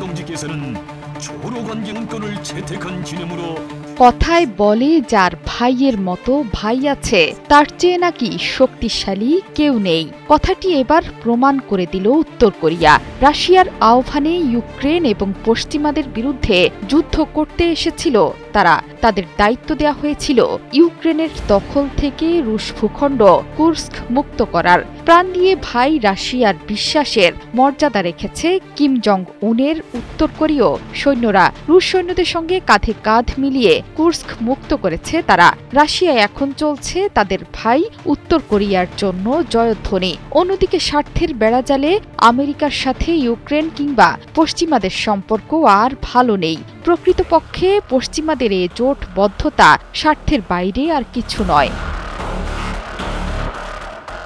동지께서는 조로 관계문건을 채택한 기념으로 কথায় বলে যার ভাইয়ের মতো ভাই আছে তার চেয়ে নাকি শক্তিশালী কেউ নেই। কথাটি এবার প্রমাণ করে দিল উত্তর কোরিয়া। রাশিয়ার আহ্বানে ইউক্রেন এবং পশ্চিমাদের বিরুদ্ধে যুদ্ধ করতে এসেছিল তারা। তাদের দায়িত্ব দেয়া হয়েছিল ইউক্রেনের দখল থেকে রুশ ভূখণ্ড কুর্স্ক মুক্ত করার। প্রাণ দিয়ে ভাই রাশিয়ার বিশ্বাসের মর্যাদা রেখেছে কিম জং উনের উত্তর কোরীয় সৈন্যরা। রুশ সৈন্যদের সঙ্গে কাঁধে কাঁধ মিলিয়ে কুর্স্ক মুক্ত করেছে তারা। রাশিয়ায় এখন চলছে তাদের ভাই উত্তর কোরিয়ার জন্য জয়ধ্বনি। অন্যদিকে স্বার্থের বেড়াজালে আমেরিকার সাথে ইউক্রেন কিংবা পশ্চিমাদের সম্পর্ক আর ভালো নেই। প্রকৃতপক্ষে পশ্চিমাদের এ জোটবদ্ধতা স্বার্থের বাইরে আর কিছু নয়।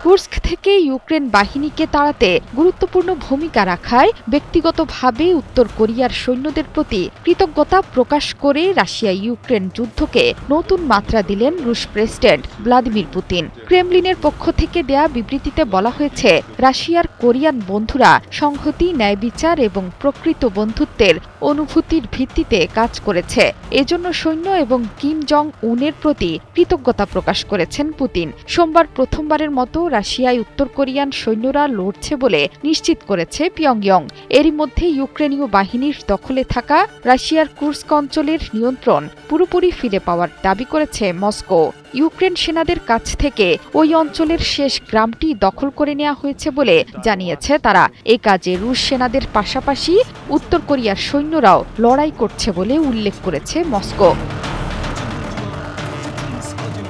কুর্স্ক থেকে ইউক্রেন বাহিনীকে তাড়াতে গুরুত্বপূর্ণ ভূমিকা রাখায় ব্যক্তিগতভাবে উত্তর কোরিয়ার সৈন্যদের প্রতি কৃতজ্ঞতা প্রকাশ করে রাশিয়া ইউক্রেন যুদ্ধকে নতুন মাত্রা দিলেন রুশ প্রেসিডেন্ট ভ্লাদিমির পুতিন। ক্রেমলিনের পক্ষ থেকে দেয়া বিবৃতিতে বলা হয়েছে, রাশিয়ার কোরিয়ান বন্ধুরা সংহতি, ন্যায়বিচার এবং প্রকৃত বন্ধুত্বের অনুভূতির ভিত্তিতে কাজ করেছে। এজন্য সৈন্য এবং কিম জং উনের প্রতি কৃতজ্ঞতা প্রকাশ করেছেন পুতিন। সোমবার প্রথমবারের মতো রাশিয়ায় উত্তর কোরিয়ান সৈন্যরা লড়ছে বলে নিশ্চিত করেছে পিয়ংইয়ং। এরই মধ্যে ইউক্রেনীয় বাহিনীর দখলে থাকা রাশিয়ার কুর্স্ক অঞ্চলের নিয়ন্ত্রণ পুরোপুরি ফিরে পাওয়ার দাবি করেছে মস্কো। ইউক্রেন সেনাদের কাছ থেকে ওই অঞ্চলের শেষ গ্রামটি দখল করে নেওয়া হয়েছে বলে জানিয়েছে তারা। এ কাজে রুশ সেনাদের পাশাপাশি উত্তর কোরিয়ার সৈন্যরাও লড়াই করছে বলে উল্লেখ করেছে মস্কো।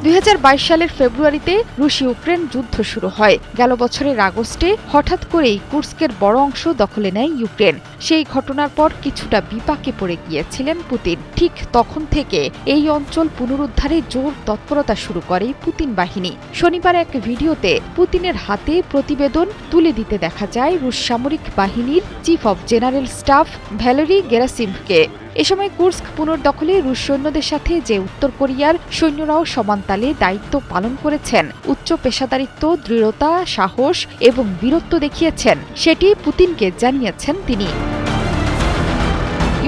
2022 সালের ফেব্রুয়ারিতে রুশ ইউক্রেন যুদ্ধ শুরু হয়। গেল বছরের আগস্টে হঠাৎ করেই কুর্স্কের বড় অংশ দখলে নেয় ইউক্রেন। সেই ঘটনার পর কিছুটা বিপাকে পড়ে গিয়েছিলেন পুতিন। ঠিক তখন থেকে এই অঞ্চল পুনরুদ্ধারে জোর তৎপরতা শুরু করে পুতিন বাহিনী। শনিবার এক ভিডিওতে পুতিনের হাতে প্রতিবেদন তুলে দিতে দেখা যায় রুশ সামরিক বাহিনীর chief of general staff Valery গেরাসিমভকে। এ সময় কুর্স্ক পুনর্দখলে রুশ সৈন্যদের সাথে যে উত্তর কোরিয়ার সৈন্যরাও সমান তালে দায়িত্ব পালন করেছেন, উচ্চ পেশাদারিত্ব, দৃঢ়তা, সাহস এবং বীরত্ব দেখিয়েছেন, সেটি পুতিনকে জানিয়েছেন তিনি।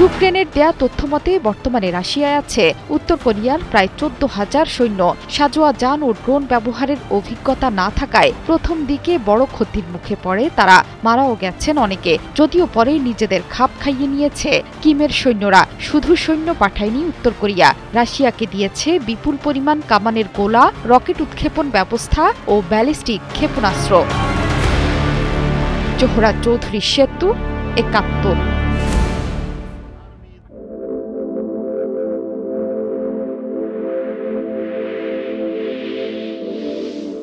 ইউক্রেনের দেয়া তথ্যমতে বর্তমানে রাশিয়ায় আছে উত্তর কোরিয়ার প্রায় 14,000 সৈন্য। সাজোয়া যান ও ড্রোন ব্যবহারের অভিজ্ঞতা না থাকায় প্রথম দিকে বড় ক্ষতির মুখে পড়ে তারা। মারাও গেছেন অনেকে, যদিও পরে নিজেদের খাপ খাইয়ে নিয়েছে কিমের সৈন্যরা। শুধু সৈন্য পাঠায়নি উত্তর কোরিয়া, রাশিয়াকে দিয়েছে বিপুল পরিমাণ কামানের গোলা, রকেট উৎক্ষেপণ ব্যবস্থা ও ব্যালিস্টিক ক্ষেপণাস্ত্র। জোহরা চৌধুরী সেতু, 71।